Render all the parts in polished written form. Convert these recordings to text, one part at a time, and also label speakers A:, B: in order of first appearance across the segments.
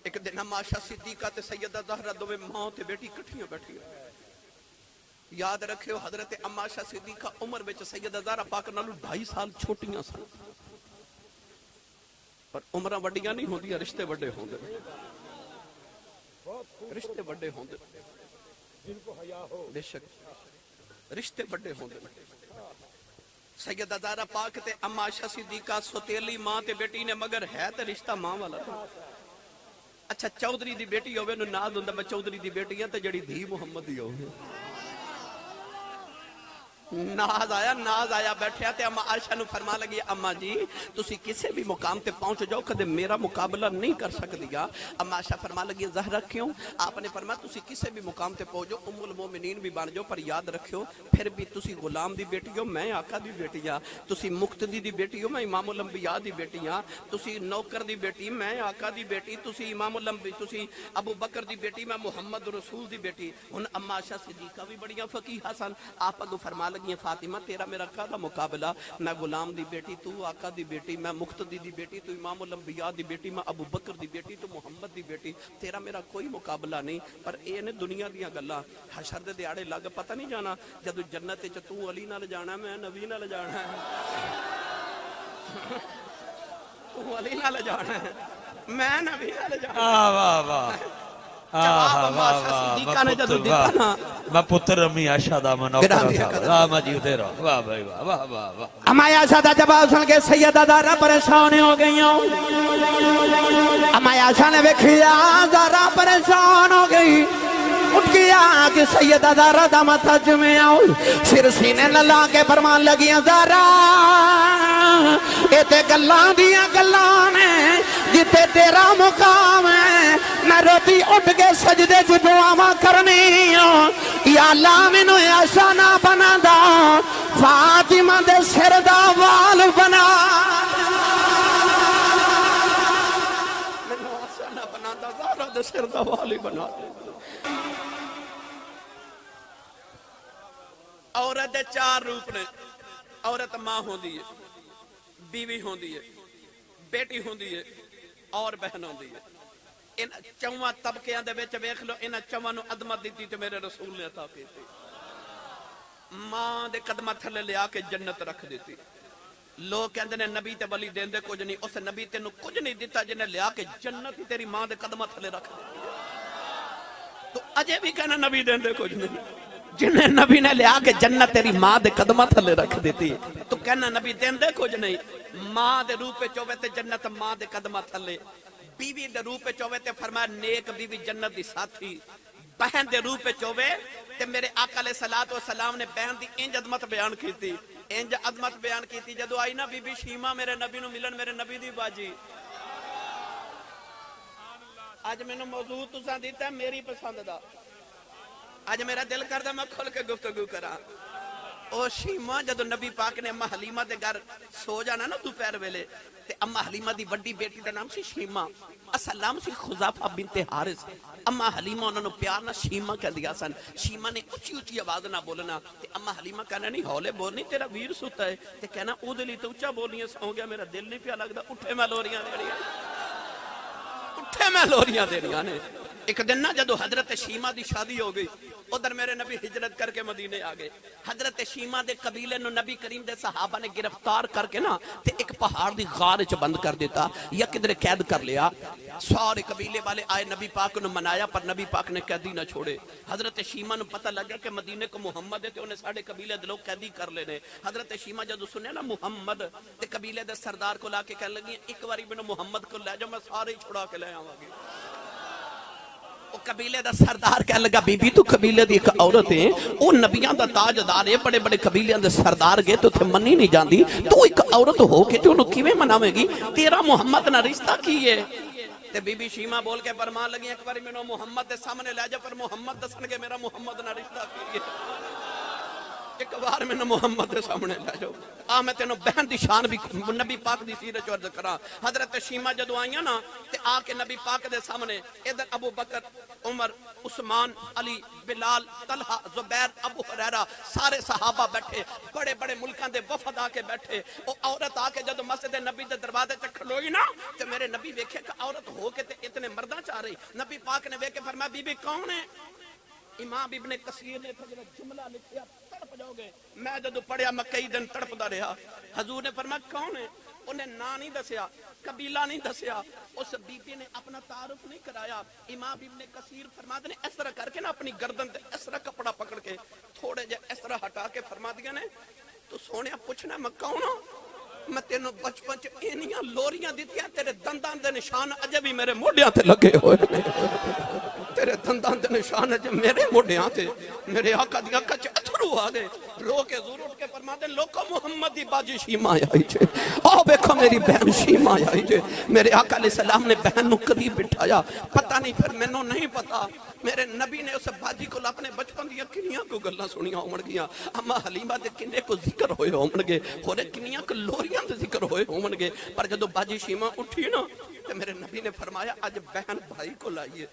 A: ایک دن عائشہ صدیقہ تے سیدہ زہرا دوویں ماں تے بیٹی کٹھیاں بیٹھی یاد رکھیو حضرت عائشہ صدیقہ عمر وچ سیدہ زہرا پاک نالوں 2.5 سال چھوٹیاں سن پر عمراں وڈیاں نہیں ہوندیاں رشتے وڈے ہوندے رشتے وڈے ہوندے جن کو حیا ہو بے شک رشتے وڈے ہوندے سیدہ زہرا پاک تے عائشہ صدیقہ سوتیلی ماں تے بیٹی نے مگر ہے تے رشتہ ماں والا اچھا چودھری دی بیٹی ہوئے نو ناد ہوندا میں چودھری دی بیٹی ہاں تے جڑی دھی محمد دی ہوئے ناز آیا بیٹھیا تے اما عائشہ نو فرما لگی اما جی تسی کسے بھی مقام تے پہنچ جاؤ کدے میرا مقابلہ نہیں کر سکدیا اما عائشہ فرما لگی زہرا کیوں آپ نے فرمایا تسی کسے بھی مقام تے پہنچ جاؤ ام المومنین بھی بن جاؤ پر یاد رکھو پھر بھی تسی غلام دی بیٹی ہو میں آقا دی بیٹی ہاں تسی مقتدی دی بیٹی ہو میں امام الانبیاء دی بیٹی ہاں تسی نوکر دی بیٹی میں آقا دی بیٹی تسی امام الانبیاء تسی ابو بکر دی بیٹی میں محمد رسول دی بیٹی ہن اما عائشہ صدیقہ بھی بڑیاں فقیہ سن آپ اگوں فرما لگی فاطمہ تیرا میرا کہا مقابلہ میں غلام دی بیٹی تو آقا دی بیٹی میں مقتدی دی بیٹی تو امام الانبیاء دی بیٹی میں ابو بکر دی بیٹی تو محمد دی بیٹی تیرا میرا کوئی مقابلہ نہیں پر اے نے دنیا دیاں گلاں حشر دے دیاڑے لگ پتہ نہیں جانا جدو جنت وچ تو علی نال جانا میں نبی نال جانا تو علی نال جانا میں نبی نال جانا واہ واہ
B: میں پتر امی عائشہ دا منوکر مجید تیرا واہ بھائی واہ واہ واہ
C: اما عائشہ دا جواب سن کے سیدہ زہرا پریشان ہو گئی اما عائشہ نے ویکھیا زہرا پریشان ہو گئی اٹھ گیا کہ سیدہ زہرا دا ماتھا چومے آؤ سر سینے نلا کے فرمان لگیاں زہرا اے تے گلاں دیاں گلاں نے جتے تیرا مقام ہے میں روٹی اٹھ کے سجدے چ دعاواں کرنی یا اللہ مینوں ایسا نہ بنا دا فاطمہ دے سر دا وال بنا
A: مینوں ایسا نہ بنا دا زہرا دے سر دا وال ہی بنا دے عورت دے 4 روپ نے عورت ماں ہوندی ہے بیوی ہوندی ہے بیٹی ہوندی ہے اور بہن ہوندی ہے ان 4 طبقیاں دے وچ ویکھ لو انہاں 4 نو عظمت دتی تے میرے رسول نے عطا کیتی ماں دے قدماں تھلے لیا کے جنت رکھ دیتی لوگ کہندے نے نبی تے ولی دیندے کچھ نہیں اس نبی تینوں کچھ نہیں دتا جن نے لیا کے جنت ہی تیری ماں دے قدماں تھلے رکھ دیتی تو اجے بھی کہنا نبی دیندے کچھ نہیں جنہیں نبی نے لیا کہ جنت تیری ماں دے قدمہ تھلے رکھ دیتی تو کہنا نبی دیندے کچھ نہیں ماں دے روپ پہ چوہے تے جنت ماں دے قدمہ تھلے بیوی دے روپ پہ چوہے تے فرمایا نیک بیوی جنت دی ساتھی بہن دے روپ پہ چوہے تے میرے آقا علیہ السلام نے بہن دی انج عظمت بیان کی تھی انج عظمت بیان کی تھی جدو آئی نا بی بی شیمہ میرے نبی نو ملن میرے نبی دی باجی آج میں نے موضوع تساں دیتا ہے میری پسند دا آج میرا دل کردہ میں کھل کے گفتگو کرا او شیمہ جدو نبی پاک نے اماں حلیمہ دے گھر سو جانا نا دوپہر ویلے تے اماں حلیمہ دی بڑی بیٹی دا نام سی شیمہ اصل نام سی خزافہ بنت حارث اماں حلیمہ انہوں نے پیار نہ شیمہ کہہ دیا سن شیمہ نے اچھی اچھی آواز نہ بولنا تے اماں حلیمہ کہنا نہیں ہولے بولنی تیرا ویر ستا ہے تے کہنا او دلی تو اچھا بولنی سو گیا میرا دل نہیں پیا لگدا اٹھے میں لوریاں دے رہی اٹھے میں لوریاں دے رہی نے ایک دن نا جدو حضرت شیمہ دی شادی ہو گئی ادھر میرے نبی ہجرت کر کے مدینے آگئے حضرت شیمہ دے قبیلے نو نبی کریم دے صحابہ نے گرفتار کر کے نا تے ایک پہاڑ دی غار چ بند کر دیتا یا کدھر قید کر لیا سارے قبیلے والے آئے نبی پاک نو منایا پر نبی پاک نے قیدی نہ چھوڑے حضرت شیمہ نو پتہ لگا کہ مدینے کو محمد ہے تے انہیں ساڑھے قبیلے دے لوگ قیدی کر لینے حضرت شیمہ جدو سنے نا محمد تے قبیلے دے سردار کو لا کے کہنے لگی ایک باری میں محمد کو لے جاؤ میں سارے ہی چھڑا کے لے آواں گی وہ قبیلے دا سردار کہنے لگا بی بی تو قبیلے دی ایک عورت ہے وہ نبیاں دا تاجدار ہے بڑے بڑے قبیلے دے سردار گئے تو تھے منی نہیں جاندی تو ایک عورت ہو کے تو انہوں کیویں مناوے گی تیرا محمد نہ رشتہ کی ہے تے بی بی شیمہ بول کے فرمان لگی ایک بار میں محمد دے سامنے لے جا پر محمد دسن کے میرا محمد نہ رشتہ کی ہے ایک بار میں محمد دے سامنے لے جاؤ میں تینوں بہن دی شان بھی نبی پاک دی سیرت عرض کراں حضرت شیمہ جدو آئیاں نا تے آ کے نبی پاک دے سامنے ادھر ابو بکر عمر عثمان علی بلال طلحہ زبیر ابو ہریرہ سارے صحابہ بیٹھے بڑے بڑے ملکاں دے وفد آ کے بیٹھے او عورت آ کے جدو مسجد نبی دے دروازے تے کھلوئی نا تے میرے نبی ویکھے کہ عورت ہو کے تے اتنے مرداں چار رہی نبی پاک نے ویکھ کے فرمایا بی بی کون ہے امام ابن کثیر نے جڑا جملہ لکھیا تڑپ جاؤ گے میں جدو پڑھیا میں کئی دن تڑپدا رہا حضور نے فرمایا کون ہے انہیں نا نہیں دسیا قبیلہ نہیں دسیا اس بی بی نے اپنا تعارف نہیں کرایا امام ابن کثیر فرماتے نے اس طرح کر کے نا اپنی گردن تے اس طرح کپڑا پکڑ کے تھوڑے جے اس طرح ہٹا کے فرما دیا نے تو سونے پوچھنا میں کون ہوں میں تینوں بچپن چ اینیاں لوریاں دتیاں تیرے دنداں دے نشان اجے بھی میرے موڈیاں تے لگے ہوئے نے تیرے دنداں دے نشان اجے میرے موڈیاں تے میرے آقا دی اکھاں چ اتھرو آ گئے رو کے زور اٹھ کے فرماتے لوکو محمد دی باجی شیما آئی جے آؤ دیکھو میری بہن شیما آئی جے میرے آقا علیہ السلام نے بہن نو قریب بٹھایا پتہ نہیں پھر مینوں نہیں پتا میرے نبی نے اس باجی کو اپنے بچپن دیا کنیاں کو گلاں سنیاں ہون گیاں اما حلیمہ دے کنے کو ذکر ہوئے ہون گے ہورے کنیاں کو لوریاں دے ذکر ہوئے ہون گے پر جدو باجی شیما اٹھی نا تو میرے نبی نے فرمایا آج بہن بھائی کو لائیے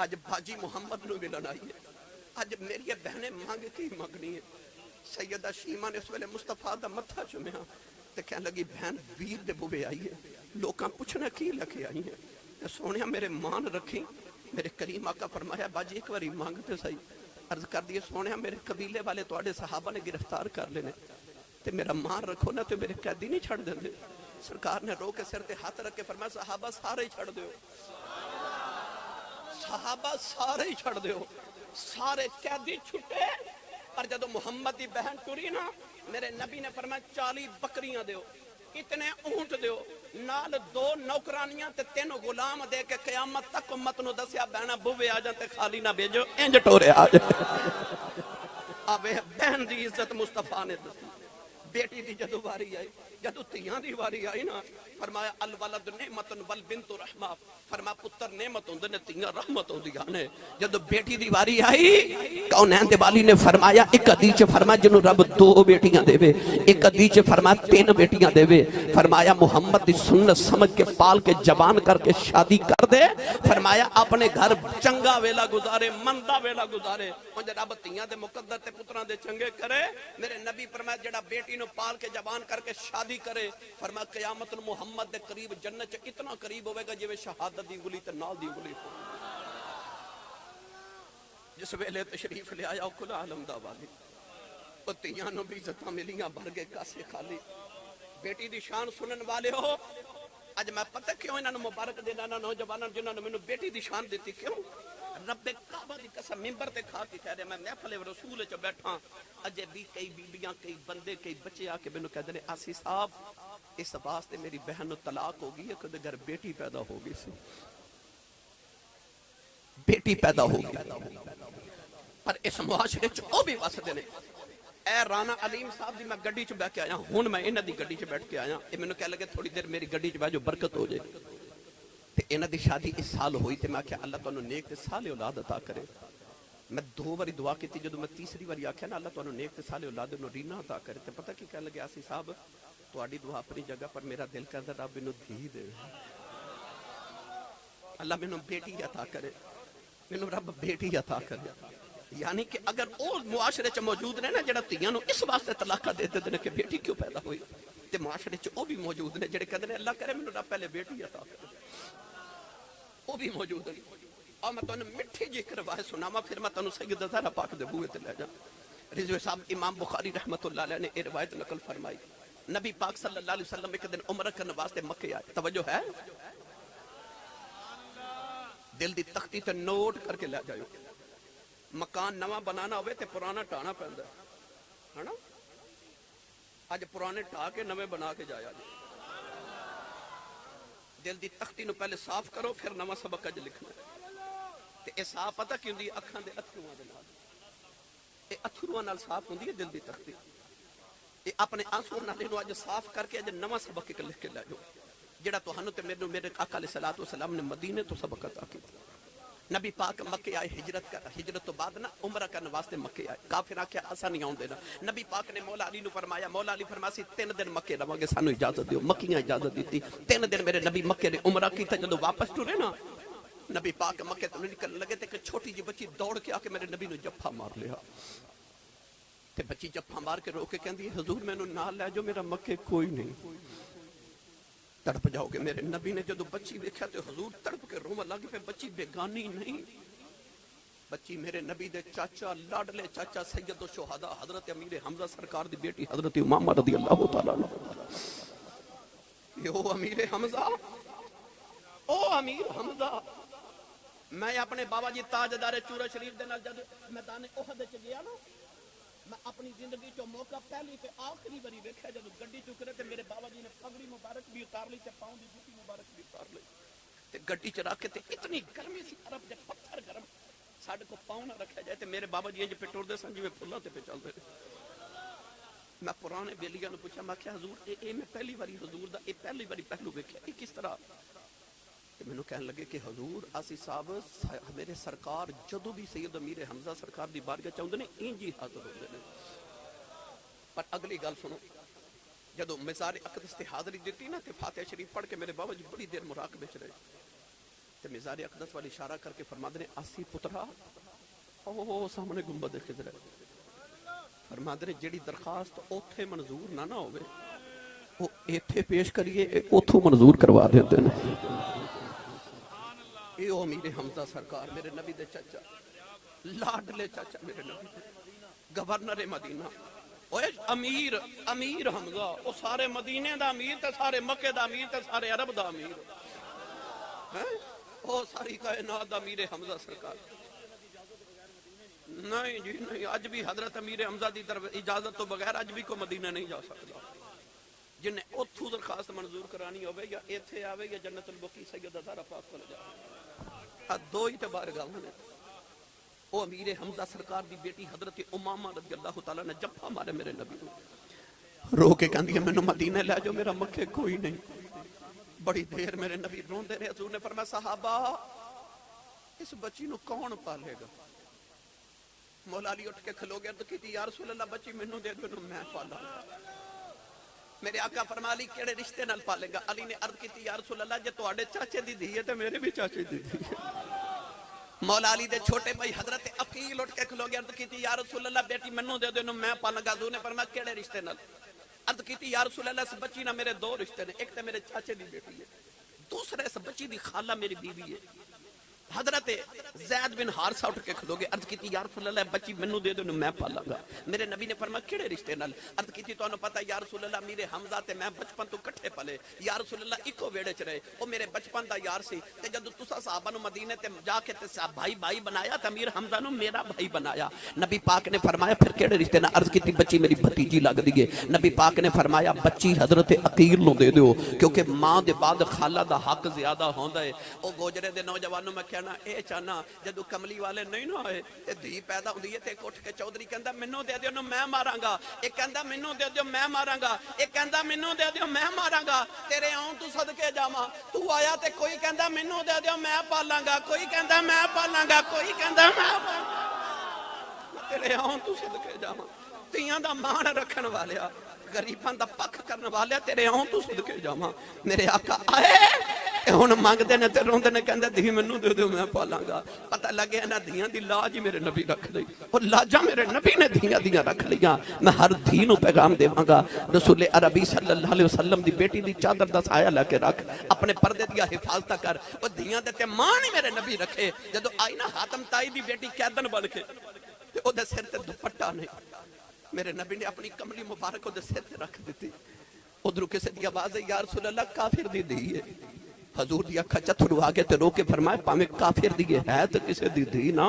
A: آج باجی محمد نو ملن آئیے آج میری بہنیں مانگ کی مانگنی ہے سیدہ شیما نے اس ویلے مصطفیٰ دا متھا چومیا تے کہنے لگی بہن ویر دے بوے آئی ہے لوکاں پوچھنا کی لکھے آئی ہیں تے سونیا میرے مان رکھی میرے کریم آقا فرمایا باجی ایک باری مانگتے سہی عرض کر دیے سونیا میرے قبیلے والے تواڈے صحابہ نے گرفتار کر لینے تے میرا مان رکھو نا تے میرے قیدی نہیں چھڑ دیندے سرکار نے رو کے سر تے ہاتھ رکھ کے فرمایا صحابہ سارے ہی چھڑ دیو صحابہ سارے ہی چھڑ دیو سارے قیدی چھٹے پر جدو محمد دی بہن ٹری نا میرے نبی نے فرمایا 40 بکریاں دیو اتنے اونٹ دیو نال 2 نوکرانیاں تے 3 غلام دے کے قیامت تک امت نو دسیا بہنا بوے آ جاتے خالی نہ بھیجو انج ٹورے آ جائے اب بہن دی عزت مصطفیٰ نے دسی بیٹی دی جدو واری آئی جدو تیاں دی واری آئی نا فرمایا الولد نعمت والبنت رحمہ فرما پتر نعمت ہوندے نے تیاں رحمت ہوندیاں نے جدو بیٹی دی واری آئی کونین دے والی نے فرمایا ایک حدیث چ فرمایا جنوں رب 2 بیٹیاں دے وے ایک حدیث چ فرمایا 3 بیٹیاں دے وے فرمایا محمد دی سنت سمجھ کے پال کے جوان کر کے شادی کر دے فرمایا اپنے گھر چنگا ویلا گزارے مندا ویلا گزارے اون جے رب تیاں دے مقدر تے پتراں دے چنگے کرے میرے نبی فرمایا جڑا بیٹی نو پال کے جوان کر کے شادی کرے فرمایا قیامت محمد دے قریب جنت چ اتنا قریب ہوے گا جویں شہادت دی انگلی تے نال دی انگلی جس ویلے تشریف لے آیا کل عالم دا والی او تیاں نو بھی عزتاں ملیاں بھر گئے کاسے خالی بیٹی دی شان سنن والے ہو اج میں پتہ کیوں انہاں نو مبارک دینا نا نوجواناں جنہاں نے مینوں بیٹی دی شان دتی کیوں رب کعبہ دی قسم منبر تے کھا کے کہہ رہے میں محفل رسول وچ بیٹھا اجے بھی کئی بیبیاں کئی بندے کئی بچے آ کے مینوں کہندے نے آسی صاحب اس واسطے میری بہن نو طلاق ہو گئی ہے کہ گھر بیٹی پیدا ہو گئی سی بیٹی پیدا ہو گئی پر اس معاشرے چ او بھی وسدے نے اے رانا علیم صاحب دی میں گڈی چ بیٹھ کے آیا ہن میں انہاں دی گڈی چ بیٹھ کے آیا اے مینوں کہہ لگے تھوڑی دیر میری گڈی چ بیٹھ جو برکت ہو جائے تے انہاں دی شادی اس سال ہوئی تے میں کہ اللہ تانوں نیک تے صالح اولاد عطا کرے میں 2 باری دعا کیتی جدوں میں تیسری باری آکھیا نا اللہ تانوں نیک تے صالح اولاد نو رینا عطا کرے تے پتہ کی کہہ لگے آسی صاحب تواڈی دعا اپنی جگہ پر میرا دل کردا رب مینوں دھی دے اللہ مینوں بیٹی عطا کرے مینوں رب بیٹی عطا کرے یعنی کہ اگر او معاشرے چ موجود نے نا جڑا تیاں نو اس واسطے طلاق دے دیندے نے کہ بیٹی کیوں پیدا ہوئی تے معاشرے چ او بھی موجود نے جڑے کہندے نے اللہ کرے مینوں رب پہلے بیٹی عطا کرے وہ بھی موجود ہے اور میں تانوں مٹھی جی روایت سناواں پھر میں تانوں سیدہ زہرا پاک دے بوئے تے لے جا رضوی صاحب امام بخاری رحمۃ اللہ علیہ نے یہ روایت نقل فرمائی نبی پاک صلی اللہ علیہ وسلم ایک دن عمرہ کرنے واسطے مکے آئے توجہ ہے دل دی تختی تے نوٹ کر کے لے جائیو مکان نواں بنانا ہوئے تے پرانا ٹانا پیندا ہے نا اج پرانے ٹا کے نویں بنا کے جایا جی دل دی تختی نو پہلے صاف کرو پھر نواں سبق اج لکھنا تے اے صاف پتہ کیوں دی اکھاں دے اتھرواں دے نال اے اتھرواں نال صاف ہوندی ہے دل دی تختی اے اپنے آنسو نال نو اج صاف کر کے اج نواں سبق لکھ کے لے جاؤ جڑا تہانوں تے میرے آقا علیہ الصلوۃ والسلام نے مدینے تو سبق عطا کیتا نبی پاک مکے آئے ہجرت تو بعد نا عمرہ کرنے واسطے مکے آئے کافر آکھیا اسا نہیں آون دینا نبی پاک نے مولا علی نو فرمایا مولا علی فرماسی 3 دن مکے رہواں گے سانو اجازت دیو مکیاں اجازت دیتی 3 دن میرے نبی مکے نے عمرہ کیتا جدوں واپس ٹرے نا نبی پاک مکے تو نکلنے لگے تے ایک چھوٹی جی بچی دوڑ کے آ کے میرے نبی نو جفا مار لیا تے بچی جفا مار کے رو کے کہندی حضور مینوں نال لے جو میرا مکے کوئی نہیں تڑپ جاؤ گے. میرے نبی نے جدو بچی دیکھا تو حضور تڑپ کے روما لگ پہ. بچی بیگانی نہیں, بچی میرے نبی دے چاچا لاڈلے چاچا سید الشہداء حضرت امیر حمزہ سرکار دی بیٹی حضرت امامہ رضی اللہ تعالیٰ عنہ. او امیر حمزہ, او امیر حمزہ. میں اپنے بابا جی تاجدار چورہ شریف دے نال جد میدان احد وچ گیا نا, میں اپنی زندگی چو موقع پہلی تے آخری باری ویکھیا جدو گڈی چکرے تے میرے بابا جی نے پگڑی مبارک بھی اتار لی تے پاؤں دی جوتی مبارک بھی اتار لی تے گڈی چ رکھ کے تے اتنی گرمی سی عرب دے پتھر گرم ساڈے کو پاؤں نہ رکھیا جائے تے میرے بابا جی انج پہ ٹردے سن جویں پھلاں تے پہ چلدے. میں پرانے بیلیاں نوں پوچھا, میں کہ حضور اے میں پہلی باری حضور دا اے پہلی باری پہلو ویکھیا, اے کس طرح؟ مینوں کہن لگے کہ حضور اسی صاحب میرے سرکار جدو بھی سید امیر حمزہ سرکار دی بارگاہ چاہندے نے انج ہی حاضر ہوندے نے. پر اگلی گل سنو, جدو مزار اقدس تے حاضری دیتی نا تے فاتحہ شریف پڑھ کے میرے بابا جی بڑی دیر مراقبے چ رہے تے مزار اقدس والی اشارہ کر کے فرماتے نے اسی پترا او سامنے گنبد خضر ہے. فرماتے نے جیڑی درخواست اوتھے منظور نہ ہوئے وہ ایتھے پیش کریے اوتھوں منظور کروا دیندے نے. اے او امیر حمزہ سرکار میرے نبی دے چاچا لاڈلے چاچا میرے نبی دے گورنر مدینہ. اوے امیر امیر حمزہ او سارے مدینے دا امیر تے سارے مکے دا امیر تے سارے عرب دا امیر او ساری کائنات دا امیر حمزہ سرکار. نہیں جی نہیں, اج بھی حضرت امیر حمزہ دی طرف اجازت تو بغیر اج بھی کوئی مدینہ نہیں جا سکتا. جنہیں اتھو درخواست منظور کرانی ہوئے یا ایتھے آوے یا جنت البقیع سیدہ زہرا پاک کو جائے. دو ہی بارگاہ نے. او امیر حمزہ سرکار دی بیٹی حضرت امامہ رضی اللہ تعالیٰ نے جفا مارے میرے نبی کو, رو کے کہندی ہے مینوں مدینے لے جاؤ, میرا مکے کوئی نہیں. بڑی دیر میرے نبی روندے رہے. حضور نے فرمایا صحابہ اس بچی نو کون پالے گا؟ مولا علی اٹھ کے کھلو گیا تو کہتی یا رسول اللہ بچی مینوں دے دو میں پالاں گا. میرے آقا فرما علی کیڑے رشتے نال پالے گا؟ علی نے عرض کی یا رسول اللہ جے تواڈے چاچے دی دھی ہے تے میرے بھی چاچے دی دھی ہے. مولا علی دے چھوٹے بھائی حضرت عقیل اٹھ کے کھلو گیا عرض کی یا رسول اللہ بیٹی منوں دے دو میں پالاں گا. حضور نے فرمایا کیڑے رشتے نال؟ عرض کی یا رسول اللہ اس بچی نہ میرے دو رشتے نے, ایک تے میرے چاچے دی بیٹی ہے, دوسرا اس بچی دی خالہ میری بیوی ہے. حضرت زید بن حارثہ اٹھ کے کھلو گے عرض کیتی یا رسول اللہ بچی منوں دے دو میں پالاں گا. میرے نبی نے فرمایا کیڑے رشتے نال؟ عرض کیتی تانوں پتہ یا رسول اللہ میرے حمزہ تے میں بچپن تو کٹھے پلے, یا رسول اللہ اکو ویڑے چ رہے, او میرے بچپن دا یار سی تے جدوں تساں صحابہ نو مدینے تے جا کے تے بھائی بھائی بنایا تے امیر حمزہ نو میرا بھائی بنایا. نبی پاک نے فرمایا پھر کیڑے رشتے نال؟ عرض کیتی بچی میری بھتیجی لگ دی ہے. نبی پاک نے فرمایا بچی حضرت عقیل نو دے دیو کیونکہ ماں دے بعد خالہ دا حق زیادہ ہوندا ہے. او گوجرے دے نوجوانوں میں کہنا اے چاہنا جدو کملی والے نہیں نہ ہوئے تے دھی پیدا ہوندی ہے تے اٹھ کے چودھری کہندا مینوں دے دیو میں ماراں گا, ایک کہندا مینوں دے دیو میں ماراں گا, ایک کہندا مینوں دے دیو میں ماراں گا. تیرے آؤں تو صدقے جاواں تو آیا تے کوئی کہندا مینوں دے دیو میں پالاں گا, کوئی کہندا میں پالاں گا, کوئی کہندا میں تیرے آؤں تو صدقے جاواں. تیاں دا مان رکھن والیا غریباں دا پک کرن والیا تیرے آؤں تو صدقے جاواں. میرے آقا آئے ہن منگدے نے تے روندے نے کہندے دھی مینوں دے دیو میں پالاں گا. پتہ لگے انہاں دھیاں دی لاج میرے نبی رکھ لئی, او لاجاں میرے نبی نے دھیاں دیاں رکھ لیاں. میں ہر دھی نو پیغام دیواں گا رسول عربی صلی اللہ علیہ وسلم دی بیٹی دی چادر دا سایہ لے کے رکھ, اپنے پردے دی حفاظت کر. او دھیاں دے تے ماں نہیں میرے نبی رکھے. جدوں آئی نا حاتم تائی دی بیٹی قیدن بن کے تے او دے سر تے دوپٹہ نہیں, میرے نبی نے اپنی کملی مبارک او دے سر تے رکھ دتی. ادھروں کسے دی آواز ہے یا رسول اللہ کافر دی دھی ہے. حضور دی اکھا چتھڑو آگے تے رو کے فرمائے پاویں کافر دی ہے تے کسے دی دھی نا.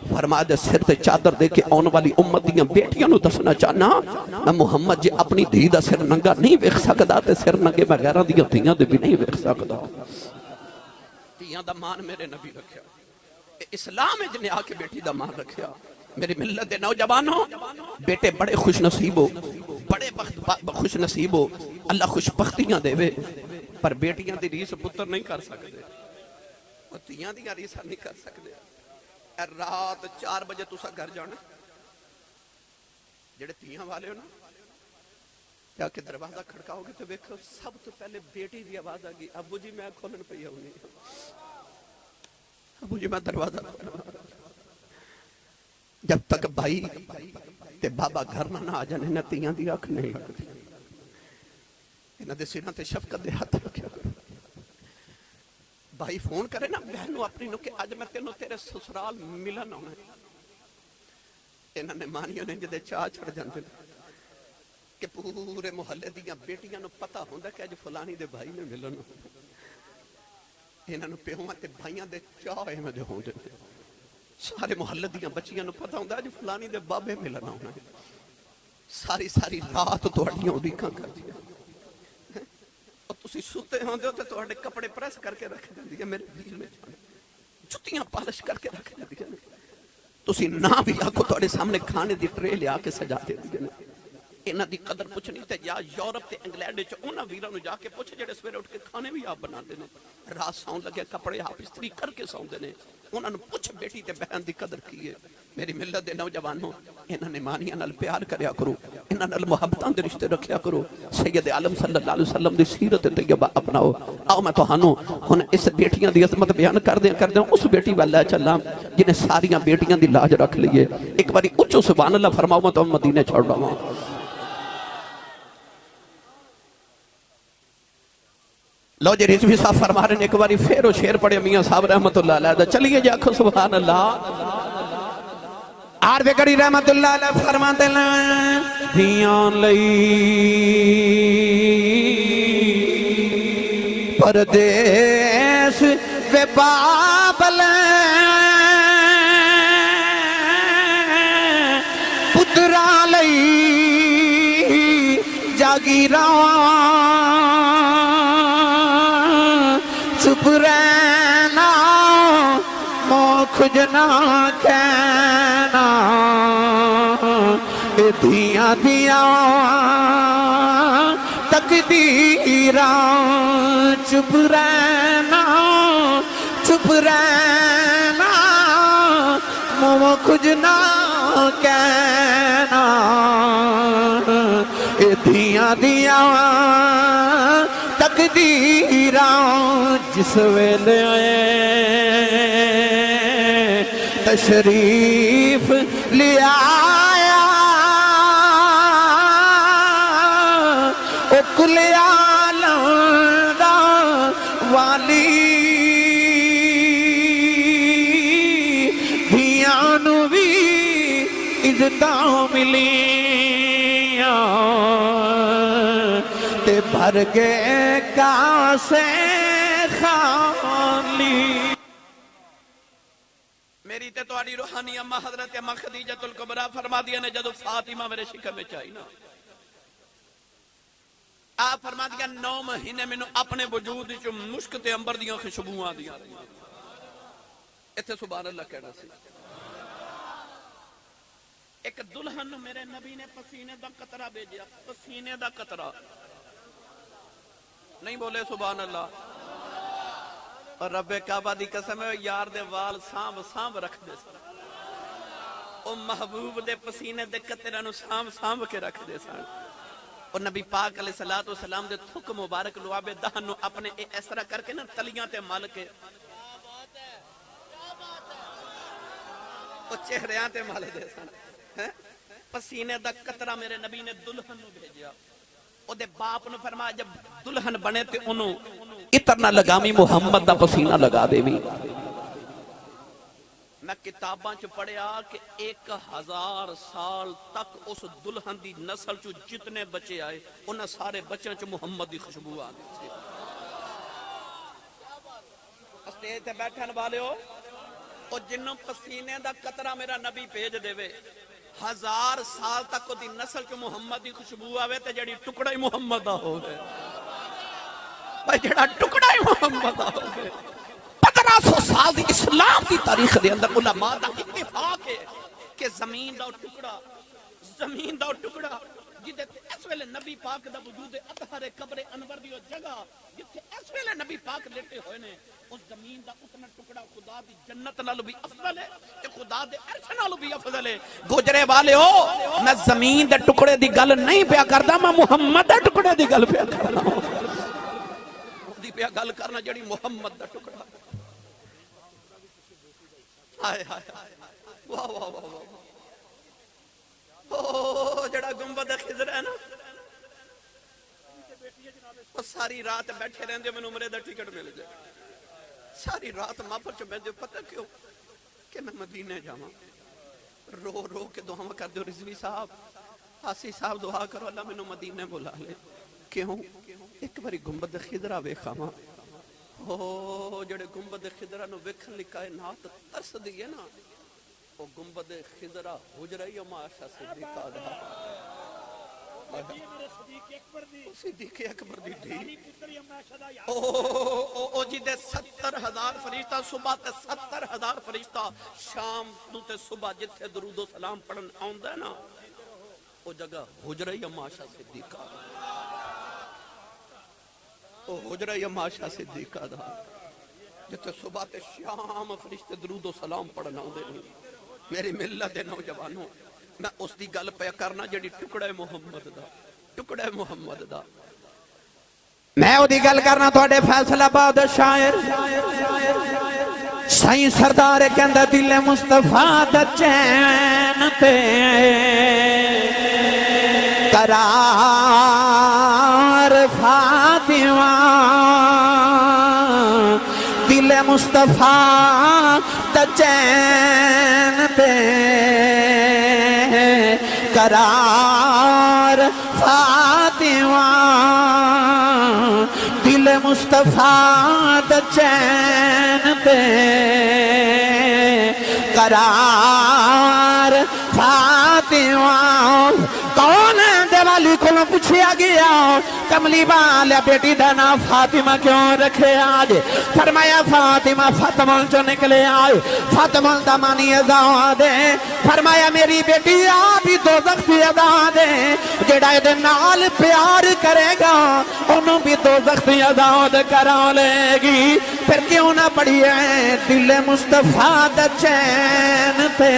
A: فرمایا دے سر تے چادر دے کے آن والی امت دیاں بیٹیاں نو دسنا چاہنا میں محمد جے اپنی دھی دا سر ننگا نہیں ویکھ سکدا تے سر ننگے بغیراں دیاں دھیاں دے بھی نہیں ویکھ سکدا. دھیاں دا مان میرے نبی رکھیا, اسلام وچ نے آ کے بیٹی دا مان رکھیا. میری ملت دے نوجوانوں بیٹے بڑے خوش نصیب ہو, بڑے خوش نصیب ہو, اللہ خوش بختیاں دے وے. پر بیٹیاں دی ریس پتر نہیں کر سکتے, اور تیاں دی ریس نہیں کر سکتے. رات 4 بجے تسا گھر جانا جڑے تیاں والے ہو نا کیا کہ دروازہ کھڑکاؤ گے تو دیکھو سب تو پہلے بیٹی دی آواز آ گئی ابو جی میں کھولن پئی ہوں نہیں, ابو جی میں دروازہ جب تک بھائی تے بابا گھر نہ آ جانے نہ تیاں دی آنکھ نہیں لگتی. انہاں دے سراں تے شفقت دے ہاتھ رکھیا کرو بھائی فون کرے نا بہن نو اپنی نو کہ اج میں تینوں تیرے سسرال ملن آنا ہے انہاں نے مانیوں نے جدے چاہ چڑھ جاندے کہ پورے محلے دیاں بیٹیاں نو پتہ ہوندا کہ اج فلانی دے بھائی نے ملن انہاں نو پیواں تے بھائیاں دے چاہ ایویں دے ہوندے سارے محلے دیاں بچیاں نو پتہ ہوندا اج فلانی دے بابے ملن آنا ہے ساری ساری رات تہاڈیاں اڈیکاں کردیاں تسی ستے ہوندے ہو تے تہاڈے کپڑے پریس کر کے رکھ دیندی میرے دل میں جتیاں پالش کر کے رکھ دیندی تسی نہ بھی آکھو تہاڈے سامنے کھانے دی ٹرے لیا کے سجا دیندی انہاں دی قدر پوچھنی تے یا یورپ تے انگلینڈ وچ انہاں ویراں نو جا کے پوچھ جڑے سویرے اٹھ کے کھانے بھی آپ بناندے نے رات ساؤں لگے کپڑے آپ استری کر کے سوندے نے انہاں نو پوچھ بیٹی تے بہن دی قدر کی ہے میری ملت دے نوجوانوں انہاں نے مانیاں نال پیار کریا کرو انہاں نال محبتاں دے رشتے رکھیا کرو سید عالم صلی اللہ علیہ وسلم دی سیرت طیبہ اپناؤ آؤ میں تہانوں ہن اس بیٹیاں دی عظمت بیان کردیاں اس بیٹی والا چلاں جنہیں ساریاں بیٹیاں دی لاج رکھ لیے ایک باری اچھو سبحان اللہ فرماؤ میں تو مدینے چھوڑ رہا ہوں لو جی رضوی صاحب فرما رہے ہیں ایک باری پھر وہ شیر پڑے میاں صاحب رحمت اللہ علیہ چلیے جی آکھو سبحان اللہ عارف کری رحمت اللہ علیہ فرماتے ہیں دیان لئی پردیس وے بابل پترا لئی جاگیراں چپ رہنا کھجنا کہنا دھیاں دھیاں تقدیراں چپ رہنا کھجنا کہنا دھیاں دھیاں تقدیراں جس ویلے تشریف لے آیا او کل عالم دا والی دھیاں نو بھی عزتاں ملیاں تے بھر گئے کاسے خالی میری تے تواری روحانی اماں حضرت اماں خدیجۃ الکبریٰ فرما دیا نے جدو فاطمہ میرے شکم میں چاہی نا آپ فرما دیا 9 مہینے میں اپنے وجود جو مشک تے امبر دیاں خوشبوئاں دیاں اتھے سبحان اللہ کہنا سی ایک دلہن میرے نبی نے پسینے دا قطرہ بھیجیا پسینے دا قطرہ نہیں بولے سبحان اللہ اور رب کعبہ دی قسم ہے یار دے وال سانب رکھ دے سن او محبوب دے پسینے دے قطرہ نو سانب کے رکھ دے سن اور نبی پاک علیہ السلام دے تھک مبارک لعاب دہن نو اپنے اس طرح کر کے نا تلیاں تے مل کے او چہریاں تے مل دے سن پسینے دا قطرہ میرے نبی نے دلہن نو بھیجیا او دے باپ نو فرمایا جب دلہن بنے تے انہوں اتنا لگامی محمد دا پسینہ لگا دے بھی میں کتاباں چ پڑھیا کہ 1000 سال تک اس دلہن دی نسل چ جتنے بچے آئے انہاں سارے بچوں چ محمد دی خوشبو آ گئی اسٹیج تے بیٹھن والے ہو او جنوں پسینے دا قطرہ میرا نبی بھیج دے وے 1000 سال تک دی نسل چ محمد دی خوشبو آوے تے جڑی ٹکڑا ہی محمد دا ہوے بھائی جڑا ٹکڑا ہی محمد دا ہوے 1500 سال دی اسلام دی تاریخ دے اندر علماء دا اتفاق ہے کہ زمین دا ٹکڑا جدے اس ویلے نبی پاک دا وجود اطہر قبر انور دی جگہ جتھے اس ویلے نبی پاک لیٹے ہوئے نے اس زمین دا اتنا ٹکڑا خدا دی جنت نال بھی افضل ہے تے خدا دے عرش نال بھی افضل ہے گجرے والے ہو میں زمین دے ٹکڑے دی گل نہیں پیا کردا میں محمد دے ٹکڑے دی گل پیا کردا ہوں دی پیا گل کرنا جڑی محمد دا ٹکڑا ہائے ہائے واہ واہ واہ او جڑا گنبد خضر ہے نا اور ساری رات بیٹھے رہندے میں عمرے دا ٹکٹ مل جائے ساری رات محفل چ بیٹھے پتہ کیوں کہ میں مدینے جاواں رو رو کے دعا کر دو رضوی صاحب حاسی صاحب دعا کرو اللہ مینوں مدینے بلا لے کیوں ایک باری گنبد خضرا ویکھاواں او جڑے گنبد خضرا نو ویکھن لئی کائنات ترس دی ہے نا او گنبد خضرا حجرہ معاشہ صدیقہ دا صدیق اکبر دی تھی او جی دے 70,000 فرشتہ صبح تے 70,000 فرشتہ شام نو تے صبح جتھے درود و سلام پڑھن آوندا ہے نا او جگہ حجرہ معاشہ صدیقہ او حجرہ معاشہ صدیقہ دا جتھے صبح تے شام فرشتے درود و سلام پڑھن آوندے نے میری ملت دے نوجوانوں میں اس دی گل پہ کرنا جڑی ٹکڑا محمد دا
C: میں او دی گل کرنا تواڈے فیصلہ آباد شاعر سائیں سردار کہندا دل مصطفیٰ دا چین تے قرار فاطمہ دل مصطفیٰ دا چین تے قرار فاطمہ دل مصطفیٰ دا چین تے قرار فاطمہ کون دیوالی کو پوچھیا گیا کملی والا بیٹی دا نام فاطمہ کیوں رکھے آج فرمایا فاطمہ فاطمہ جو نکلے آج فاطمہ دا مانی ازا دے فرمایا میری بیٹی آبی دوزخ دی ازا دے جڑا دے نال پیار کرے گا انہوں بھی دوزخ دی ازا دے کرا لے گی پھر کیوں نہ پڑھی ہے دل مصطفیٰ دا چین تے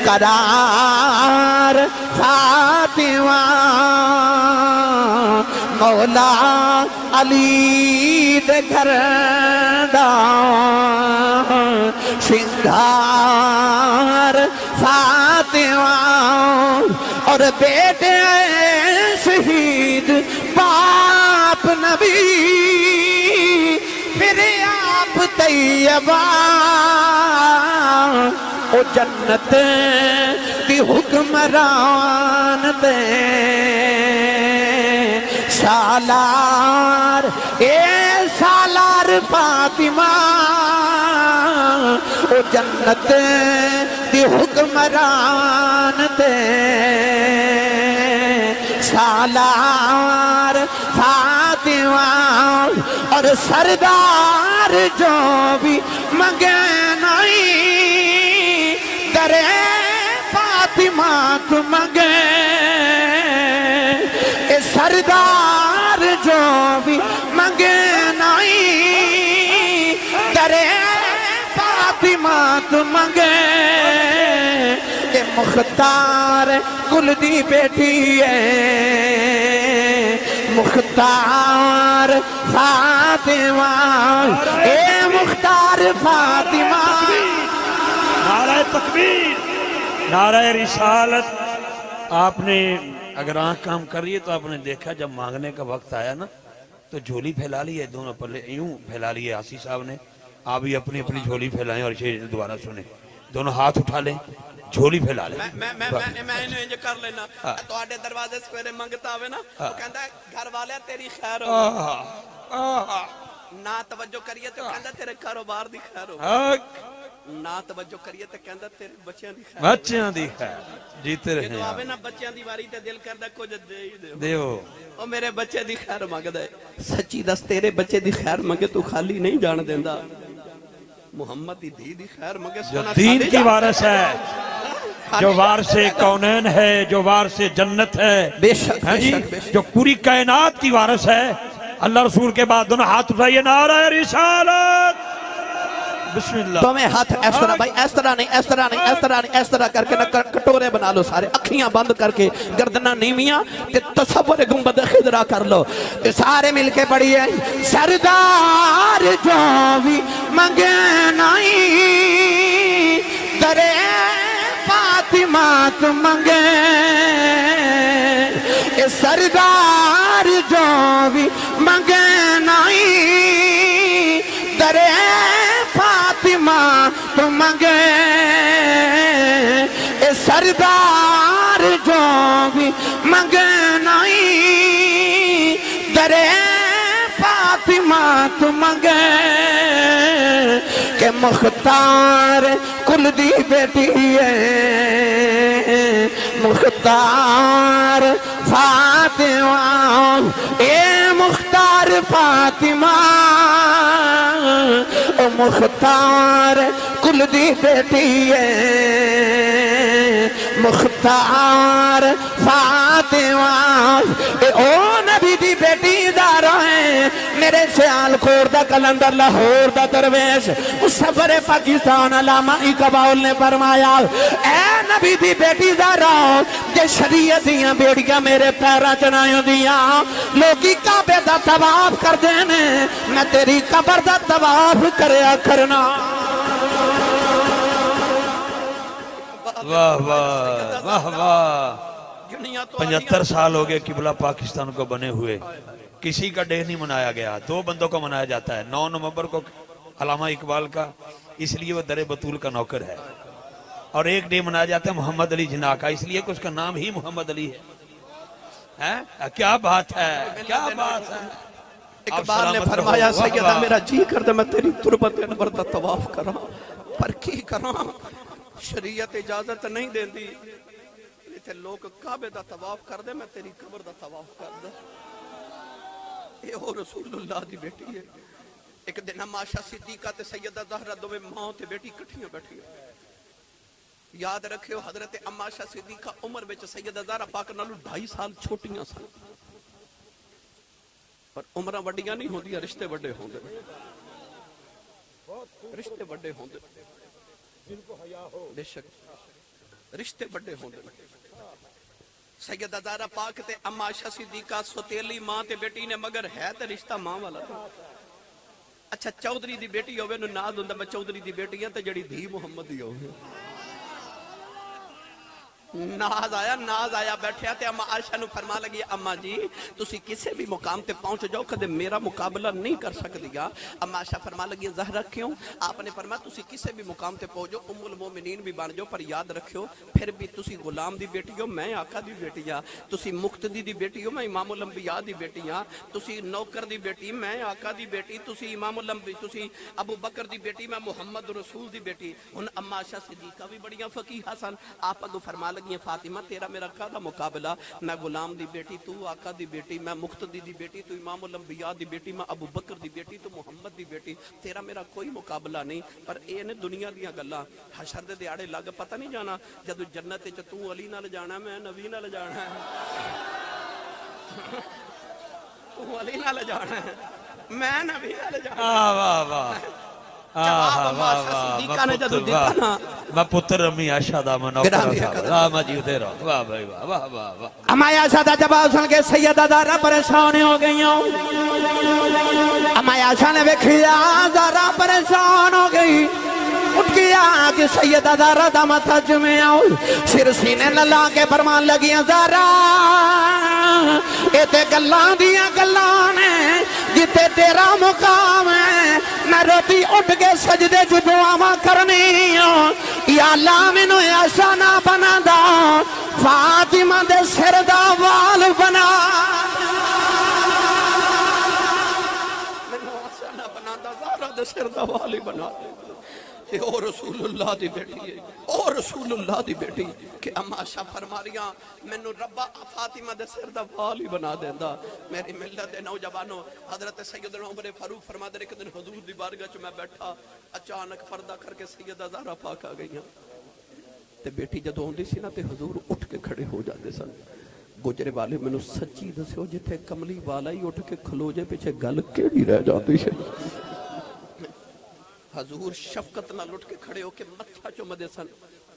C: قرار فاطمہ مولا علی دے گھر دا شنگار فاطمہ اور بیٹے شہید باپ نبی پھر آپ طیبہ او جنت دی حکمران دے سالار اے سالار فاطمہ او جنت دی حکمران دے سالار فاطمہ اور سردار جو بھی منگے نہیں درے فاطمہ کو منگے اے سردار جو بھی منگے نہیں درے فاطمہ کو منگے اے مختار کل دی بیٹی ہے مختار فاطمہ اے مختار فاطمہ
B: نعرہ تکبیر نعرہ رسالت آپ نے اگر آنکھ کام کر رہی ہے تو آپ نے دیکھا جب مانگنے کا وقت آیا نا تو جھولی پھیلا لی ہے دونوں پلے یوں پھیلا لی ہے آسی صاحب نے آپ بھی اپنی اپنی جھولی پھیلائیں اور شیر دوبارہ سنیں دونوں ہاتھ اٹھا لیں جھولی پھیلا لیں
A: میں انہوں انج کر لینا تو آٹے دروازے سویرے منگتا ہوئے نا وہ کہندہ ہے گھر والے تیری خیر ہو نہ توجہ کریے تو کہندہ تیرے کاروبار دی خیر ہو نہ توجہ کریے تو کہندہ تیرے بچیاں دی خیر
B: بچیاں دی خیر جیتے رہے
A: ہیں تو آوے نا بچیاں دی واری تے دل کردہ کچھ دے ہی
B: دیو
A: او میرے بچے دی خیر مانگ دے سچی دس تیرے بچے دی خیر مانگے تو خالی نہیں جان دیندہ محمد دی خیر مانگے
B: جو دین کی وارث ہے جو وارث کونین ہے جو وارث جنت ہے
C: بے شک بے شک
B: جو پوری کائنات کی وارث ہے اللہ رسول کے بعد دونوں ہاتھ اٹھائیے نعرہ رسالت بسم اللہ
C: تو میں ہاتھ اس طرح بھائی اس طرح نہیں اس طرح نہیں اس طرح نہیں اس طرح کر کے کٹورے بنا لو سارے اکھیاں بند کر کے گردنہ نیمیاں تے تصور گنبد خضرا کر لو تے سارے مل کے پڑھیے سردار جو بھی منگے نہیں درے فاطمہ کو منگے اے سردار جو بھی منگے نائی درے فاطمہ تو منگے اے سردار جو بھی منگے نائی درے فاطمہ تو منگے کہ مختار کل دی بیٹی ہے مختار فاطمہ اے مختار فاطمہ او مختار کل دی بیٹی ہے مختار فاطمہ اے او نبی دی بیٹی دارا ہے میرے سیال خور دا کلندر لاہور دا درویش مصور پاکستان علامہ اقبال نے فرمایا اے نبی دی بیٹی دارا جے شریعت دیاں بیڑیاں میرے پیرا چنائیوں دیاں لوگی کعبے دا طواف کر دینے میں تیری قبر دا طواف کریا کرنا
B: واہ واہ واہ واہ 75 سال ہو گئے قبلہ پاکستان کو بنے ہوئے کسی کا ڈے نہیں منایا گیا 2 بندوں کو منایا جاتا ہے 9 نومبر کو علامہ اقبال کا اس لیے وہ در بطول کا نوکر ہے اور ایک ڈے منایا جاتا ہے محمد علی جناح کا اس لیے کہ اس کا نام ہی محمد علی ہے کیا بات ہے کیا بات ہے
A: اقبال نے فرمایا سیدہ میرا جی کر دے میں تیری تربت انور دا طواف کراں پر کی کراں شریعت اجازت نہیں دین دی تے لوگ کعبے دا طواف کر دے میں تیری قبر دا طواف کر دے اے او رسول اللہ دی بیٹی ہے ایک دن عائشہ صدیقہ تے سیدہ زہرا دوویں ماں تے بیٹی کٹھیاں بیٹھی یاد رکھیو حضرت عائشہ صدیقہ عمر وچ سیدہ زہرا پاک نالوں 2.5 سال چھوٹیاں سن پر عمرہ وڈیاں نہیں ہوندیاں رشتے وڈے ہوندے رشتے وڈے ہوندے بے شک رشتے بڑے ہوندے سیدہ زہرا پاک تے عائشہ صدیقہ سوتیلی ماں تے بیٹی نے مگر ہے تے رشتہ ماں والا اچھا چودھری دی بیٹی ہوئے نو ناز ہوندا میں چودھری دی بیٹی ہاں تے جڑی دھی محمد دی ہوئے ناز آیا بیٹھے آتے اما عائشہ نو فرما لگی اما جی تسی کسے بھی مقام تے پہنچ جاؤ کدے میرا مقابلہ نہیں کر سکتی گا اما عائشہ فرما لگی زہرا کیوں آپ نے فرمایا تسی کسے بھی مقام تے پہنچ جاؤ ام المومنین بھی بن جاؤ پر یاد رکھیو پھر بھی تسی غلام دی بیٹی ہو میں آقا دی بیٹی ہاں تسی مقتدی دی بیٹی ہو میں امام الانبیاء دی بیٹی ہاں تسی نوکر دی بیٹی میں آقا دی بیٹی تسی امام الانبیاء تسی ابو بکر دی بیٹی میں محمد رسول دی بیٹی ان اما عائشہ صدیقہ بھی بڑیاں فقیہہ سن آپ اگو فرما لگی فاطمہ تیرا میرا کہا مقابلہ میں غلام دی بیٹی تو آقا دی بیٹی میں مقتدی دی بیٹی تو امام الانبیاء دی بیٹی میں ابو بکر دی بیٹی تو محمد دی بیٹی تیرا میرا کوئی مقابلہ نہیں پر اے نے دنیا دیاں گلاں حشر دے دیاڑے لگ پتہ نہیں جانا جدو جنت وچ تو علی نال جانا میں نبی نال جانا ہے تو علی نال جانا ہے میں نبی نال جانا
B: واہ واہ میں پتر امی عائشہ دا منوکر صاحب جیتے رہو واہ بھائی واہ واہ واہ
C: اما عائشہ دا جواب سن کے سیدہ زہرا پریشان ہو گئی اما عائشہ نے ویکھیا زہرا پریشان ہو گئی اٹھ گیا کہ سیدہ زہرا دا ماتھا جمے آؤ سر سینے للا کے فرمان لگیاں زہرا اے تے گلاں دیاں گلاں نے جتے تیرا مقام ہے میں روٹی اٹھ کے سجدے جو دعاواں کرنی یا اللہ مینوں ایسا نہ بنا دا فاطمہ دے سر دا وال بنا
A: مینوں ایسا نہ بنا دا زہرا دے سر دا وال ہی بنا دے او رسول اللہ دی بیٹی ہے او رسول اللہ دی بیٹی کہ اما عائشہ فرما رہیاں مینوں ربا فاطمہ دے سر دا وال ہی بنا دیندا میری ملت دے نوجوانوں حضرت سیدنا عمر فاروق فرما دے ایک دن حضور دی بارگاہ چ میں بیٹھا اچانک پردہ کر کے سیدہ زہرا پاک آ گئیاں تے بیٹی جدوں ہوندی سی نا تے حضور اٹھ کے کھڑے ہو جاندے سن گجرے والے مینوں سچی دسیو جتھے کملی والا ہی اٹھ کے کھلو جے پیچھے گل کیڑی رہ جاندی ہے حضور شفقت نہ لٹ کے کھڑے ہو کے متھا چومدے سن